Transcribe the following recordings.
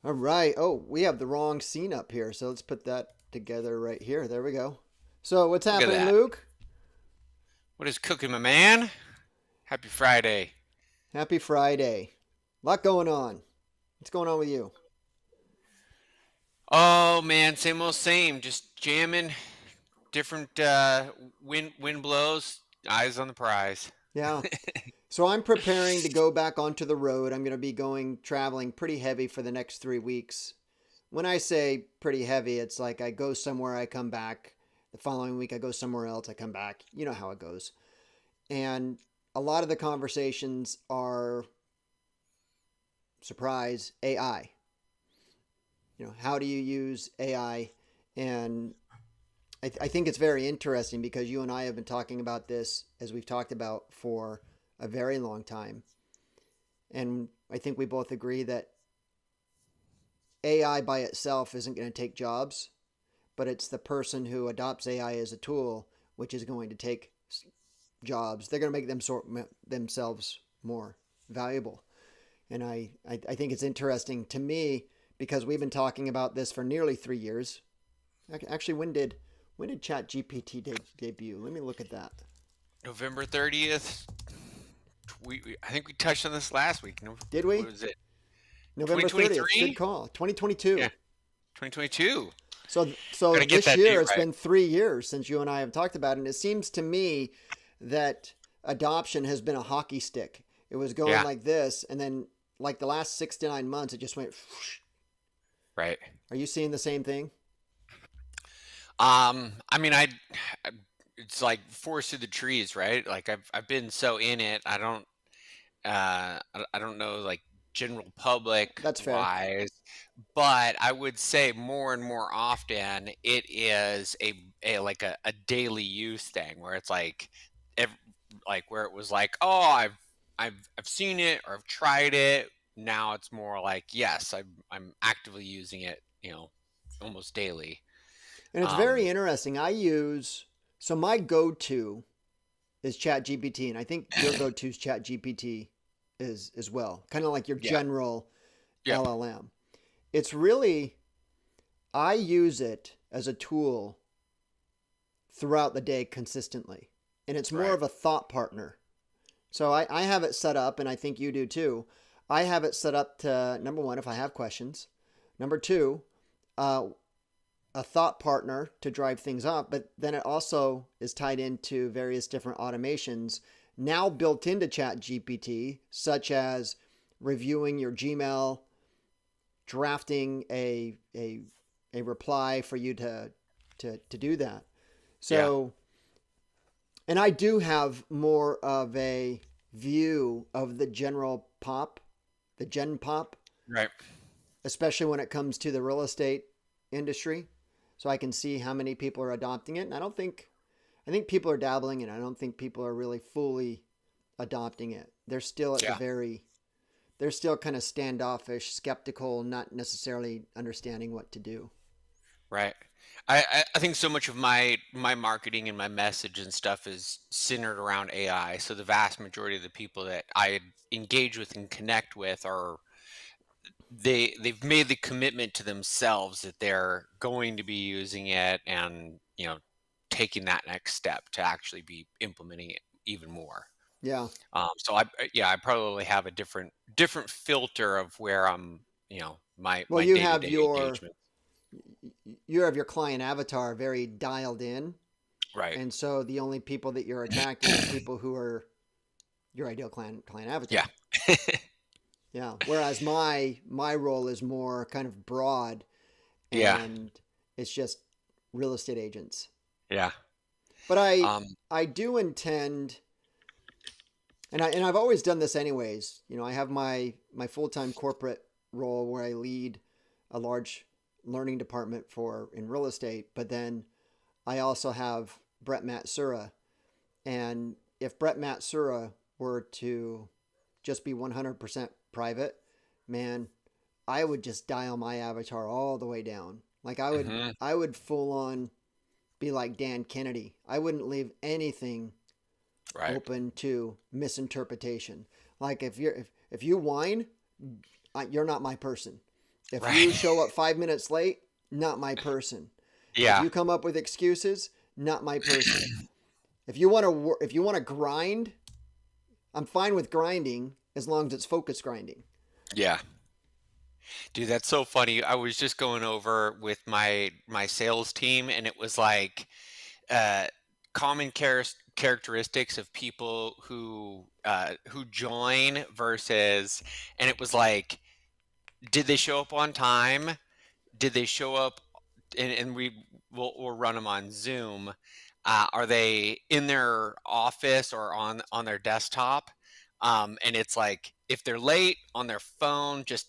All right. Oh, we have the wrong scene up here. So let's put that together right here. There we go. So what's Look at happening, that. Luke? What is cooking, my man? Happy Friday. Happy Friday. Lot going on. What's going on with you? Oh man, same old same. Just jamming. Different wind blows. Eyes on the prize. Yeah. So I'm preparing to go back onto the road. I'm going to be going traveling pretty heavy for the next 3 weeks. When I say pretty heavy, it's like I go somewhere, I come back. The following week, I go somewhere else, I come back. You know how it goes. And a lot of the conversations are surprise AI. How do you use AI? And I think it's very interesting because you and I have been talking about this as we've talked about for a very long time. And I think we both agree that AI by itself isn't going to take jobs, but it's the person who adopts AI as a tool which is going to take jobs. They're going to make themselves more valuable. And I think it's interesting to me because we've been talking about this for nearly 3 years. Actually, when did ChatGPT debut? Let me look at that. November 30th. I think we touched on this last week. No, Did what we? was it? November 30th. Good 2023? call. Yeah, 2022. 2022. So Gotta get this that date year it's right. been 3 years since you and I have talked about it, and it seems to me that adoption has been a hockey stick. It was going Yeah, like this, and then like the last 6 to 9 months, it just went. Whoosh. right. Are you seeing the same thing? I mean, I it's like forest through the trees, right? Like I've been so in it. I don't know like general public That's fair. wise, but I would say more and more often it is a like a daily use thing where it's like ev like where it was like, oh, I've seen it or I've tried it. Now it's more like, yes, I'm actively using it, almost daily. And it's very Um, interesting. So my go-to is ChatGPT, and I think your go-to is ChatGPT is as well. Kind of like your yeah, general yep, LLM. It's really I use it as a tool throughout the day consistently. And it's more right, of a thought partner. So I have it set up, and I think you do too. I have it set up to number one, if I have questions. Number two, uh, a thought partner to drive things up, but then it also is tied into various different automations now built into ChatGPT, such as reviewing your Gmail, drafting a reply for you to do that. yeah, So, and I do have more of a view of the general pop, the gen pop, right. especially when it comes to the real estate industry. So I can see how many people are adopting it. And I think people are dabbling in it. I don't think people are really fully adopting it. They're still at the Yeah. very, they're still kind of standoffish, skeptical, not necessarily understanding what to do. Right. I think so much of my marketing and my message and stuff is centered around AI. So the vast majority of the people that I engage with and connect with are they've made the commitment to themselves that they're going to be using it and taking that next step to actually be implementing it even more. Yeah. So yeah, I probably have a different filter of where I'm Well, my day to day engagement. you have your client avatar very dialed in, Right. and so the only people that you're attracting are people who are your ideal client Yeah. avatar. Yeah. Whereas my role is more kind of broad, Yeah. and it's just real estate agents. Yeah. But Um, I do intend, and I've always done this anyways. I have my full time corporate role where I lead a large learning department for in real estate, but then I also have Brett Matsura, and if Brett Matsura were to just be 100% private, man, I would just dial my avatar all the way down. Like mhm, I would full on be like Dan Kennedy. I wouldn't leave anything right. open to misinterpretation. Like if you whine, you're not my person. If Right. you show up 5 minutes late, not my person. If Yeah. you come up with excuses, not my person. If you want to grind, I'm fine with grinding as long as it's focus grinding. Yeah. Dude, that's so funny. I was just going over with my sales team, and it was like uh, common characteristics of people who join versus, and it was like, did they show up on time? Did they show up? And we'll run them on Zoom. Are they in their office or on their desktop? And it's like if they're late on their phone, just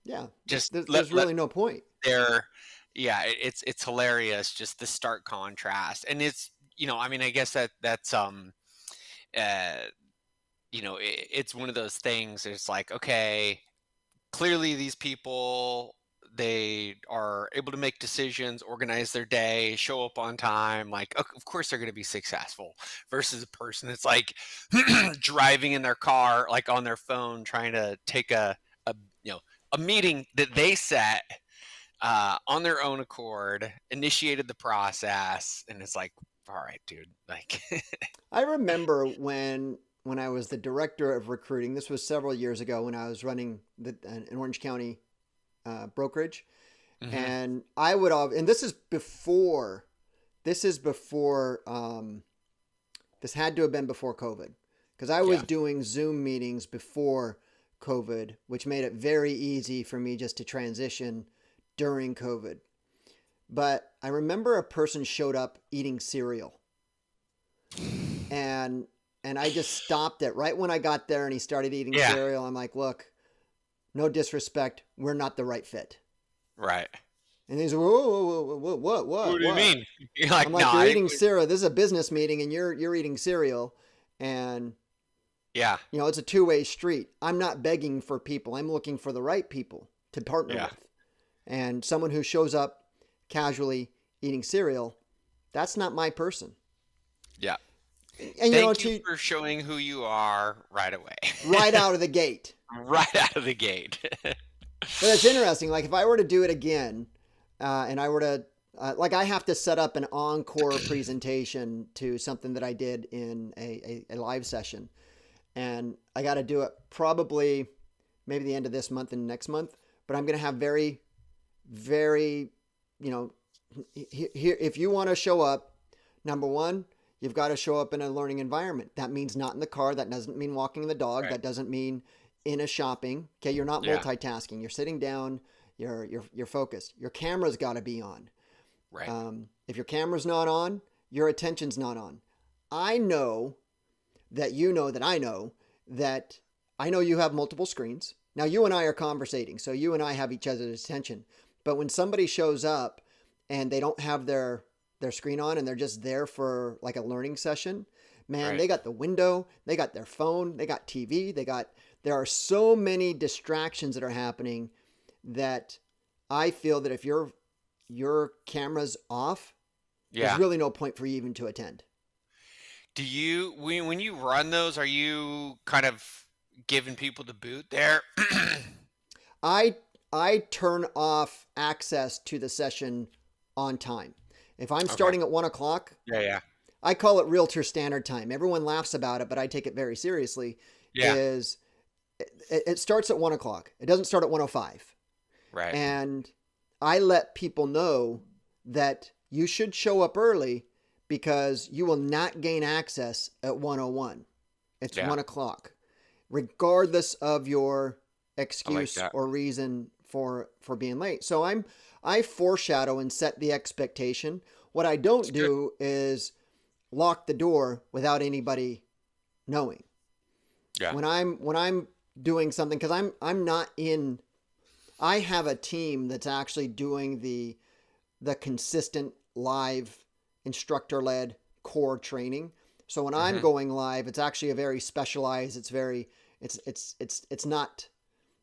Yeah, just there's let really no point. their yeah, it's hilarious just the stark contrast. And it's I mean I guess that's uh it's one of those things. It's like, okay, clearly these people, they are able to make decisions, organize their day, show up on time, like of course they're going to be successful, versus a person that's like driving in their car, like on their phone, trying to take a a meeting that they set on their own accord, initiated the process, and it's like, all right, dude, like I remember when I was the director of recruiting. This was several years ago when I was running an Orange County brokerage, hmm and I would have, and this is before, this is before, this had to have been before COVID, because I was yeah, doing Zoom meetings before COVID, which made it very easy for me just to transition during COVID. But I remember a person showed up eating cereal, and I just stopped it right when I got there, and he started eating yeah, cereal. I'm like, look, no disrespect, we're not the right fit. right. And he's, whoa, whoa, whoa, whoa, What do you what? mean? You're I'm like, like, no, you're eating cereal. This is a business meeting, and you're eating cereal, and yeah, it's a two-way street. I'm not begging for people. I'm looking for the right people to partner yeah, with. And someone who shows up casually eating cereal, that's not my person. yeah. And Thank you to for showing who you are right away. right out of the gate. Right out of the gate. But it's interesting. Like if I were to do it again, and I were to like I have to set up an encore presentation to something that I did in a live session, and I got to do it probably maybe the end of this month and next month. But I'm going to have very, very, you know, here if you want to show up, number one, you've got to show up in a learning environment. That means not in the car. That doesn't mean walking the dog. Right. That doesn't mean in a shopping. Okay, you're not Yeah. multitasking. You're sitting down. You're focused. Your camera's got to be on. Right. If your camera's not on, your attention's not on. I know that you know that I know that I know you have multiple screens. Now you and I are conversating, so you and I have each other's attention. But when somebody shows up and they don't have their screen on and they're just there for like a learning session, man, Right. they got the window, they got their phone, they got TV, there are so many distractions that are happening that I feel that if your camera's off, there's Yeah. really no point for you even to attend. Do you when you run those, are you kind of giving people the boot there? I I turn off access to the session on time. If I'm Okay. starting at 1 o'clock, Yeah, yeah. I call it realtor standard time. Everyone laughs about it, but I take it very seriously. Yeah. Is it starts at 1 o'clock. It doesn't start at 1:05. Right. And I let people know that you should show up early because you will not gain access at 1:01. It's Yeah. 1 o'clock, regardless of your I like excuse that. or reason for being late. So I foreshadow and set the expectation. What I It's don't good. do is lock the door without anybody knowing. Yeah. When I'm doing something, because I'm not in, I have a team that's actually doing the consistent live instructor led core training. So when I'm hmm going live, it's actually a very specialized, it's not,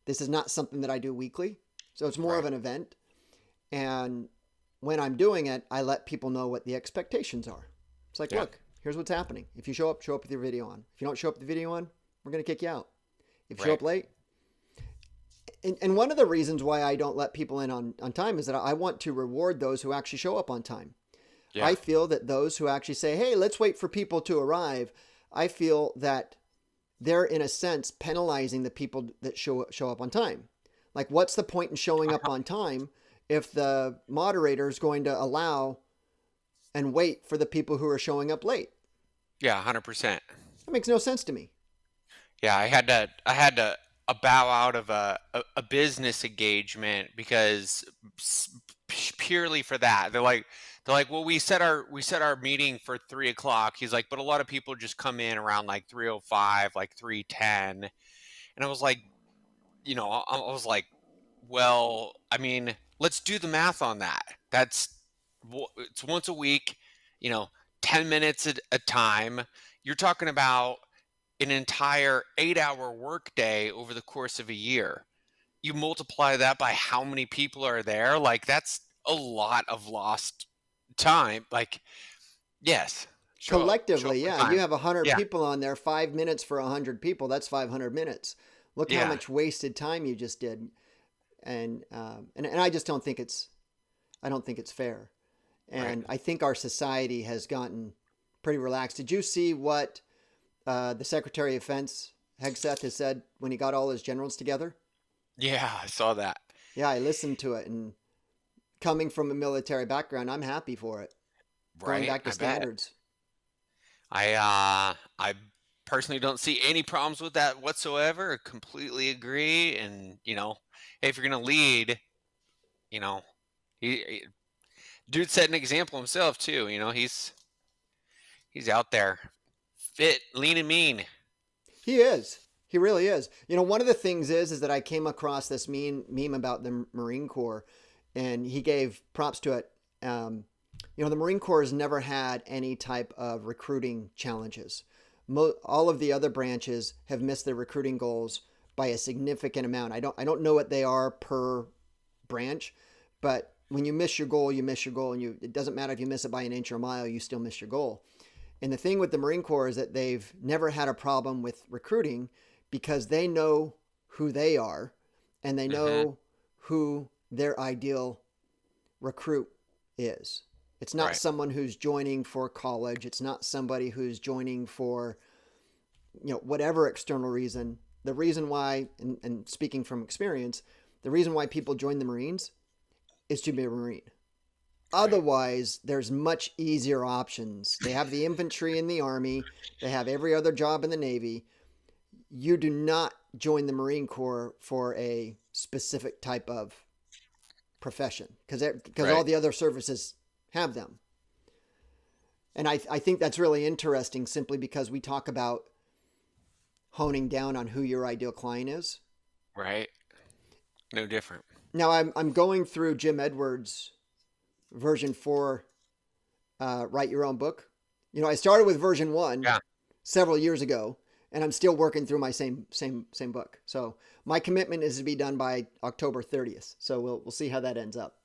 this is not something that I do weekly. So it's more of Right. an event. And when I'm doing it, I let people know what the expectations are. It's like, Yeah. look, here's what's happening. If you show up with your video on. If you don't show up with the video on, we're going to kick you out. If you show Right. up late, And one of the reasons why I don't let people in on time is that I want to reward those who actually show up on time. Yeah. I feel that those who actually say, hey, let's wait for people to arrive, I feel that they're in a sense penalizing the people that show up on time. Like, what's the point in showing up on time if the moderator is going to allow and wait for the people who are showing up late? Yeah, 100%. That makes no sense to me. Yeah, I had to bow out of a business engagement because purely for that. They're like, well, we set our meeting for 3 o'clock. He's like, but a lot of people just come in around like 3:05, like 3:10, and I was like, I was like, well, I mean, let's do the math on that. It's once a week, you know, 10 minutes a time. You're talking about an entire 8-hour workday over the course of a year. You multiply that by how many people are there, like that's a lot of lost time. Like, yes, show up Collectively, on yeah, you time. have 100 Yeah, people on there, 5 minutes for 100 people. That's 500 minutes. Look how yeah, much wasted time you just did. And I just don't think I don't think it's fair. right. And I think our society has gotten pretty relaxed. Did you see what the Secretary of Defense Hegseth has said when he got all his generals together? Yeah, I saw that. Yeah, I listened to it, and coming from a military background, I'm happy for it. Going Right, back to I bet. standards. I personally don't see any problems with that whatsoever. I completely agree. And hey, if you're gonna lead, you know, he dude set an example himself too. He's out there, fit, lean, and mean. He is. He really is. One of the things is that I came across this meme about the Marine Corps, and he gave props to it. The Marine Corps has never had any type of recruiting challenges. All of the other branches have missed their recruiting goals by a significant amount. I don't know what they are per branch, but when you miss your goal, you miss your goal, and it doesn't matter if you miss it by an inch or a mile, you still miss your goal. And the thing with the Marine Corps is that they've never had a problem with recruiting because they know who they are and they Hmm. know who their ideal recruit is. It's not Right. someone who's joining for college. It's not somebody who's joining for, whatever external reason. The reason why, and speaking from experience, the reason why people join the Marines is to be a Marine. Right. Otherwise, there's much easier options. They have the infantry in the Army. They have every other job in the Navy. You do not join the Marine Corps for a specific type of profession because all Right. the other services have them. And I think that's really interesting simply because we talk about honing down on who your ideal client is. Right. No different. Now, I'm going through Jim Edwards' version 4 Write Your Own Book. I started with version 1 Yeah. several years ago, and I'm still working through my same book. So my commitment is to be done by October 30th. So we'll see how that ends up.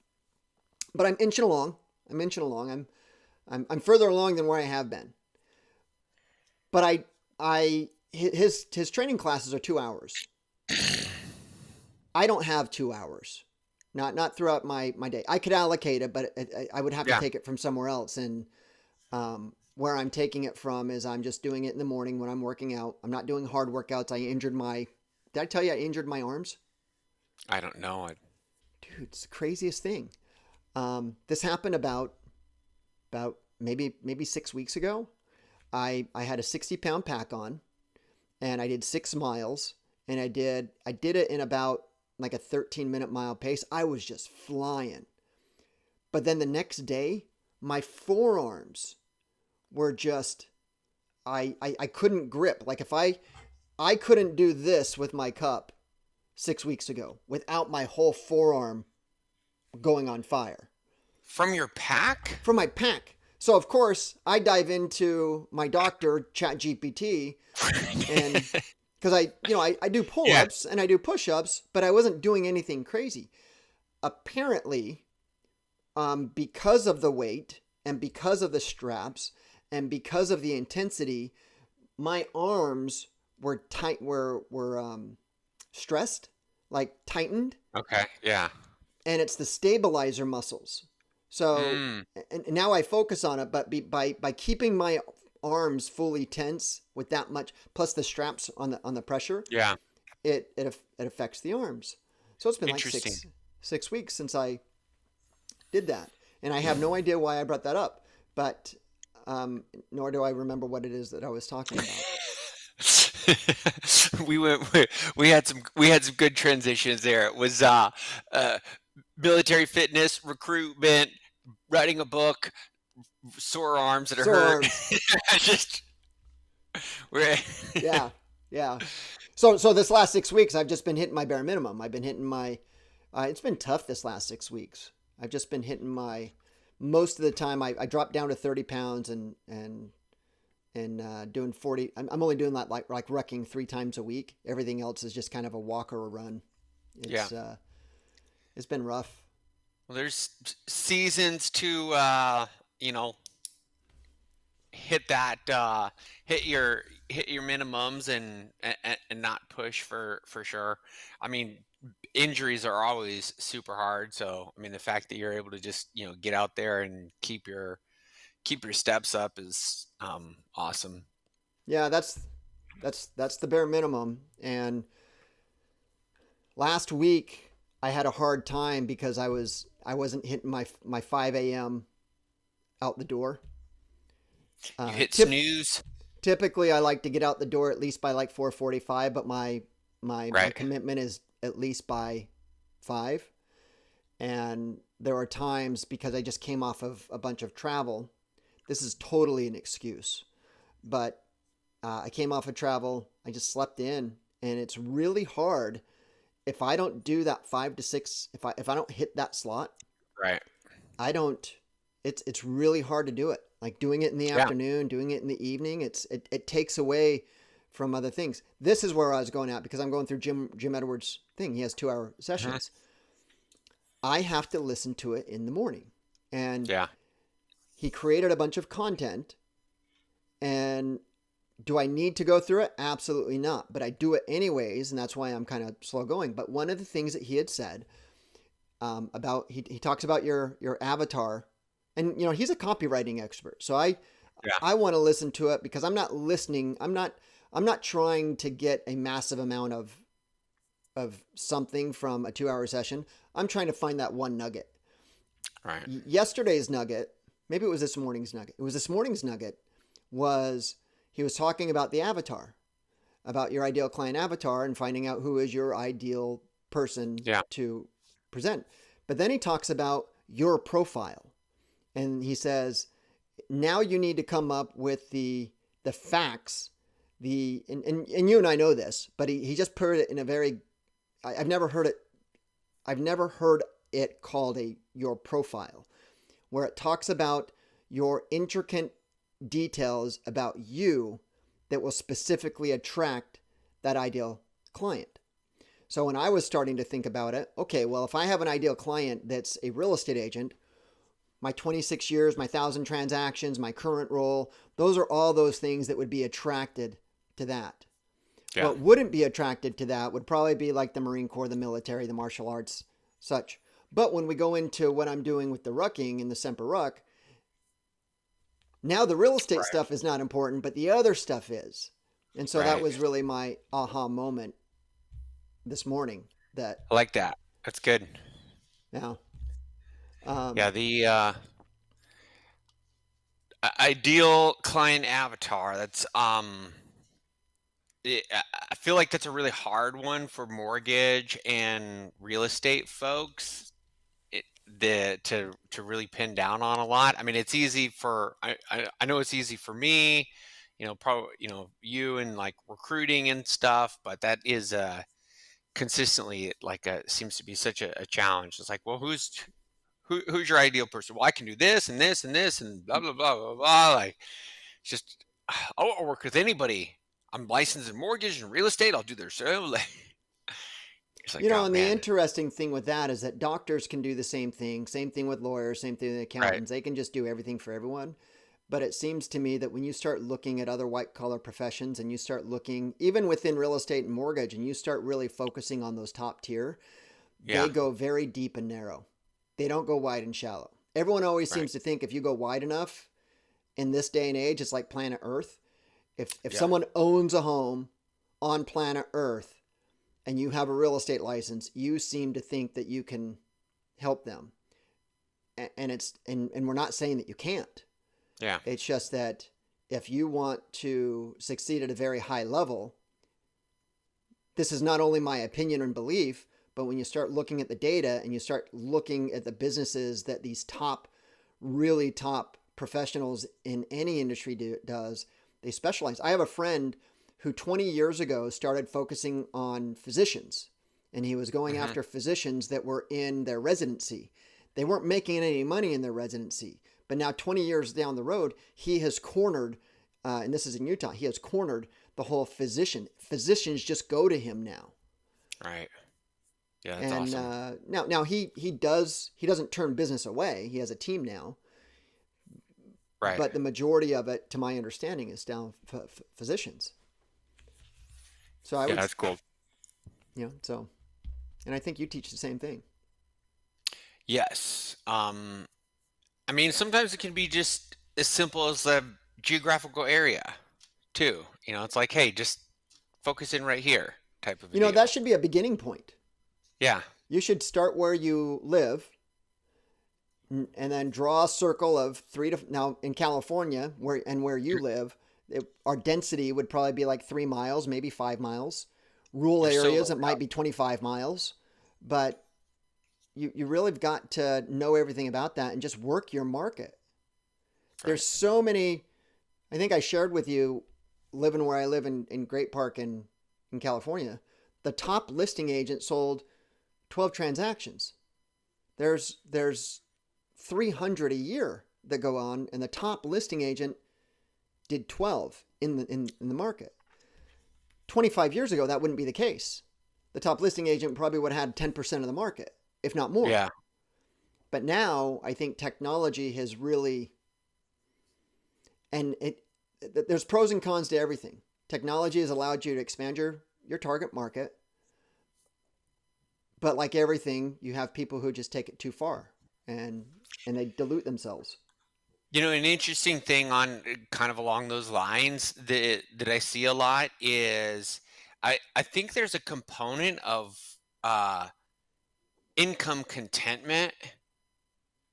But I'm inching along. I'm further along than where I have been. But his training classes are 2 hours. I don't have 2 hours. Not throughout my day. I could allocate it, but I would have to Yeah. take it from somewhere else. And where I'm taking it from is I'm just doing it in the morning when I'm working out. I'm not doing hard workouts. Did I tell you I injured my arms? I don't know. Dude, it's the craziest thing. This happened about maybe 6 weeks ago. I had a 60-pound pack on, and I did 6 miles, and I did it in about like a 13-minute mile pace. I was just flying. But then the next day, my forearms were just I couldn't grip. Like if I couldn't do this with my cup 6 weeks ago without my whole forearm going on fire From your pack? from my pack. So of course I dive into my doctor ChatGPT, and because I do Yeah. pull-ups and I do push-ups, but I wasn't doing anything crazy. Apparently, because of the weight and because of the straps and because of the intensity, my arms were tight, were stressed. like tightened, Okay. Yeah. and it's the stabilizer muscles. So Mm. and now I focus on it, but by keeping my arms fully tense with that much, plus the straps on the pressure, Yeah. it affects the arms. So it's been like Interesting. six weeks since I did that, and I have no idea why I brought that up, but nor do I remember what it is that I was talking about. we went we, we had some good transitions there. It was uh military fitness, recruitment, writing a book, sore arms that are Sore hurt. arms. Just we're Yeah, yeah. So this last 6 weeks, I've just been hitting my bare minimum. I've been hitting my. It's been tough this last 6 weeks. I've just been hitting my. Most of the time, I dropped down to 30 pounds and doing 40. I'm only doing that like rucking 3 times a week. Everything else is just kind of a walk or a run. yeah. It's been rough. Well, there's seasons to you know hit that hit your minimums and not push for sure. I mean, injuries are always super hard, so I mean the fact that you're able to just get out there and keep your steps up is awesome. Yeah, that's the bare minimum. And last week I had a hard time because I wasn't hitting my 5 a.m. out the door. You hit Tip snooze. Typically I like to get out the door at least by like 4:45, but my Right. commitment is at least by 5. And there are times because I just came off of a bunch of travel. This is totally an excuse, but I came off of travel. I just slept in, and it's really hard if I don't do that 5 to 6. If I don't hit that slot, Right. I don't. It's really hard to do it. Like doing it in the Yeah. afternoon, doing it in the evening. It takes away from other things. This is where I was going at because I'm going through Jim Edwards' thing. He has 2 hour Mhm. sessions. I have to listen to it in the morning, and Yeah. he created a bunch of content. And do I need to go through it? Absolutely not. But I do it anyways, and that's why I'm kind of slow going. But one of the things that he had said about he talks about your avatar, and he's a copywriting expert. So Yeah. I want to listen to it because I'm not listening. I'm not trying to get a massive amount of something from a 2 hour session. I'm trying to find that one nugget. Right. Yesterday's nugget, maybe it was this morning's nugget. It was this morning's nugget was he was talking about the avatar, about your ideal client avatar and finding out who is your ideal person Yeah. to present. But then he talks about your profile. And he says, now you need to come up with the facts, and you and I know this, but he just put it in a very I've never heard it called your profile, where it talks about your intricate details about you that will specifically attract that ideal client. So when I was starting to think about it, okay, well, if I have an ideal client that's a real estate agent, my 26 years, my 1,000 transactions, my current role, those are all those things that would be attracted to that. Yeah. What wouldn't be attracted to that would probably be like the Marine Corps, the military, the martial arts, such. But when we go into what I'm doing with the rucking and the Semper Ruck, now the real estate Right. stuff is not important, but the other stuff is. And so that Right. was really my aha moment this morning that, I like that. That's good. yeah. Yeah. Um, The ideal client avatar. That's I feel like that's a really hard one for mortgage and real estate folks. To really pin down on a lot. I mean, it's easy for I know it's easy for me, probably you and like recruiting and stuff, but that is consistently like seems to be such a challenge. It's like, well, who's your ideal person? Well, I can do this and this and this and blah blah blah blah blah. Like, it's just I'll work with anybody. I'm licensed in mortgage and real estate. I'll do their show. Like, it's like, oh and the man, interesting thing with that is that doctors can do the same thing with lawyers, same thing with right? accountants. They can just do everything for everyone. But it seems to me that when you start looking at other white collar professions and you start looking even within real estate and mortgage and you start really focusing on those top tier, they Yeah. go very deep and narrow. They don't go wide and shallow. Everyone always Right. seems to think if you go wide enough in this day and age, it's like planet Earth. If Yeah. someone owns a home on planet Earth and you have a real estate license, you seem to think that you can help them. And we're not saying that you can't. Yeah. It's just that if you want to succeed at a very high level, this is not only my opinion and belief, but when you start looking at the data and you start looking at the businesses that these top, really top professionals in any industry does, they specialize. I have a friend who 20 years ago started focusing on physicians, and he was going Hmm. after physicians that were in their residency. They weren't making any money in their residency, but now 20 years down the road, he has cornered, and this is in Utah, he has cornered the whole physician. Physicians just go to him now. Right. Yeah, that's And awesome. now he doesn't turn business away. He has a team now, Right. but the majority of it, to my understanding, is down physicians. So I Yeah, would, that's cool. so, and I think you teach the same thing. Yes. I mean, sometimes it can be just as simple as the geographical area, too. It's like, hey, just focus in right here, type of a That deal. should be a beginning point. Yeah. You should start where you live, and then draw a circle of now in California where you live, our density would probably be like 3 miles, maybe 5 miles. Rural You're so areas, it low. might be 25 miles, but you really have got to know everything about that and just work your market. Right. There's so many. I think I shared with you, living where I live in Great Park in California, the top listing agent sold 12 transactions. There's 300 a year that go on, and the top listing agent did 12 in the market. 25 years ago, that wouldn't be the case. The top listing agent probably would have had 10% of the market, if not more. Yeah. But now I think technology has really, and there's pros and cons to everything. Technology has allowed you to expand your target market, but like everything, you have people who just take it too far, and they dilute themselves. An interesting thing on kind of along those lines that I see a lot is I think there's a component of uh, income contentment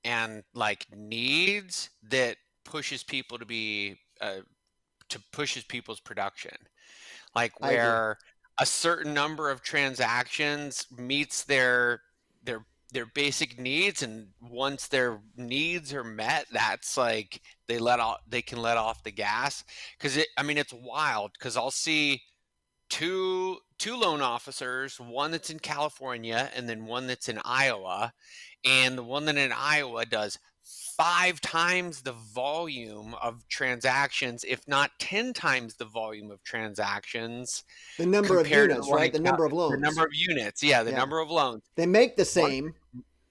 and like needs that pushes people to pushes people's production. Like I agree. where a certain number of transactions meets their basic needs, and once their needs are met, that's like they can let off the gas. Because it's wild, because I'll see two loan officers, one that's in California and then one that's in Iowa, and the one that in Iowa does 5 times the volume of transactions, if not 10 times the volume of transactions, The number of compared to the units, one right? in The number of the loans. number of units. Yeah, the Yeah. number of loans. They make the Month, same.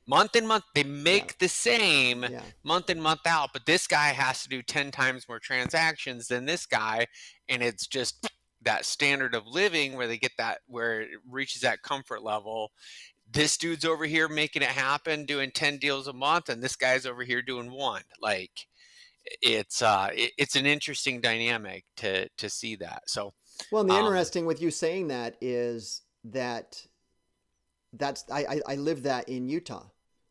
month in month, they Yeah. make the same Yeah. month in, month out, but this guy has to do 10 times more transactions than this guy. And it's just that standard of living where it reaches that comfort level. This dude's over here making it happen, doing 10 deals a month, and this guy's over here doing one. Like it's an interesting dynamic to see that. So Well, and the um interesting with you saying that is that's I lived that in Utah.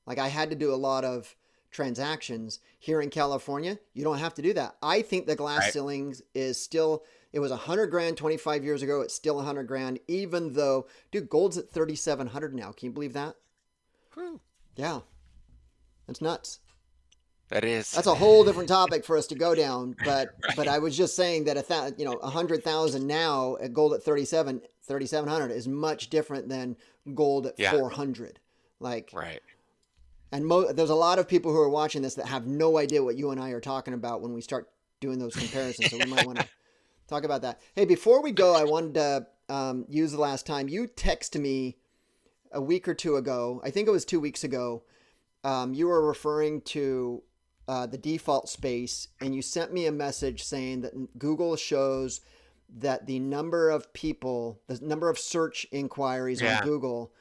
Like I had to do a lot of transactions here in California. You don't have to do that. I think the glass right. ceilings is still. It was 100 grand 25 years ago. It's still 100 grand, even though, dude, gold's at 3,700 now. Can you believe that? Whew, Yeah, that's nuts. that is That's a whole different topic for us to go down. But right. I was just saying that 100,000 now at gold at 3,700 is much different than gold at Yeah, 400. Like, right. and there's a lot of people who are watching this that have no idea what you and I are talking about when we start doing those comparisons. So we might want to talk about that. Hey, before we go, I wanted to use the last time you texted me a week or two ago. I think it was 2 weeks ago. You were referring to the default space, and you sent me a message saying that Google shows that the number of people, the number of search inquiries on Yeah. Google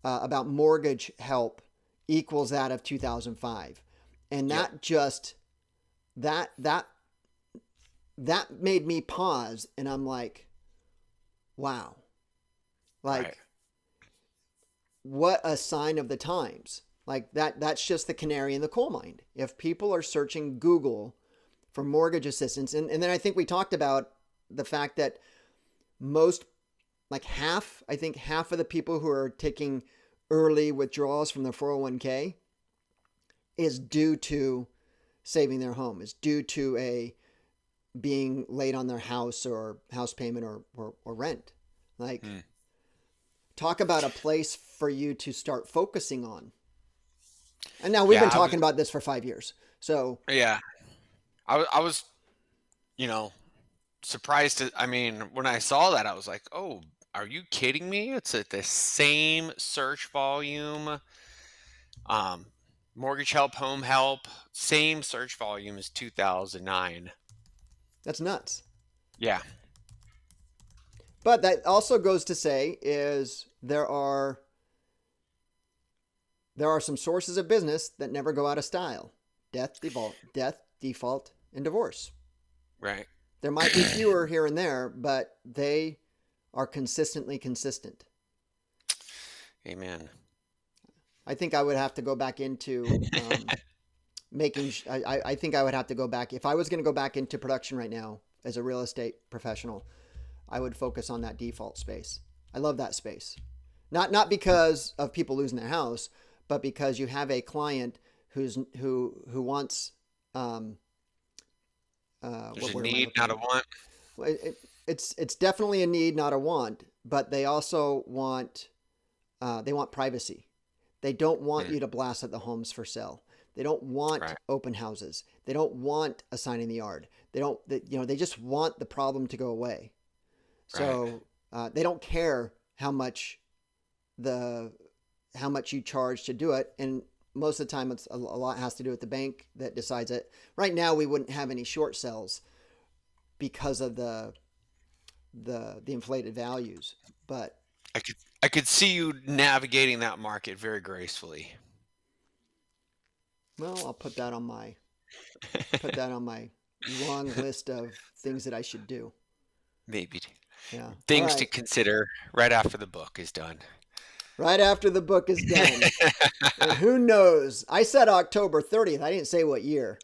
about mortgage help equals that of 2005. And Yep. that just, that made me pause, and I'm like, wow. Like, Right. what a sign of the times. Like that's just the canary in the coal mine. If people are searching Google for mortgage assistance, and then I think we talked about the fact that most, like half, I think half of the people who are taking early withdrawals from their 401k is due to saving their home, is due to a being late on their house or house payment or rent. Like, talk about a place for you to start focusing on. And now we've Yeah. been talking about this for 5 years. So Yeah. I was, you know, surprised to, I mean, when I saw that, I was like, oh, are you kidding me? It's at the same search volume, um, mortgage help, home help, same search volume as 2009. that's nuts. Yeah. But that also goes to say is there are some sources of business that never go out of style. Death, default, and divorce. Right. There might be fewer here and there, but they are consistently consistent. Amen. I think I would have to go back into I think I would have to go back. If I was going to go back into production right now as a real estate professional, I would focus on that default space. I love that space. Not because of people losing their house, but because you have a client who wants There's a need, not a want. it's definitely a need, not a want, but they also want privacy. They don't want you to blast at the homes for sale. They don't want Right. open houses. They don't want a sign in the yard. They just want the problem to go away. So they don't care how much you charge to do it. And most of the time, it's a lot has to do with the bank that decides it. Right now, we wouldn't have any short sales because of the inflated values. But I could see you navigating that market very gracefully. well, I'll put that on my long list of things that I should do. Maybe Yeah. All things to right. consider right after the book is done. Right after the book is done. And who knows? I said October 30th. I didn't say what year.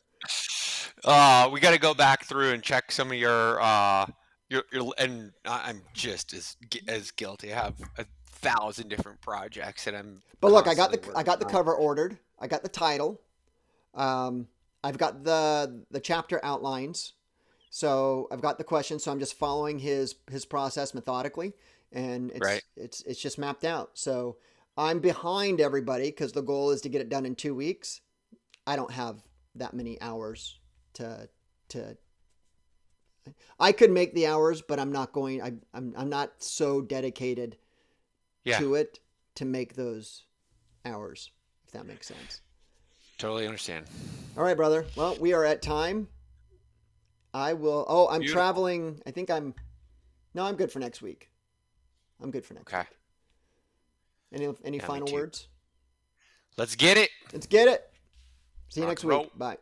We got to go back through and check some of your and I'm just as guilty. I have 1,000 different projects, and I'm. But look, I got constantly the working on. cover ordered. I got the title. I've got the chapter outlines. So I've got the questions. So I'm just following his process methodically, and Right. it's just mapped out. So I'm behind everybody because the goal is to get it done in 2 weeks. I don't have that many hours to. I could make the hours, but I'm not going. I'm not so dedicated Yeah, to it to make those hours, if that makes sense. totally understand. All right, brother. Well, we are at time. I will. Oh, I'm Beautiful. traveling. I think I'm. No, I'm good for next week. I'm good for next Okay. week. Any Yeah, me final too. words? Let's get it. Let's get it. See you Rock next and roll. week. Bye.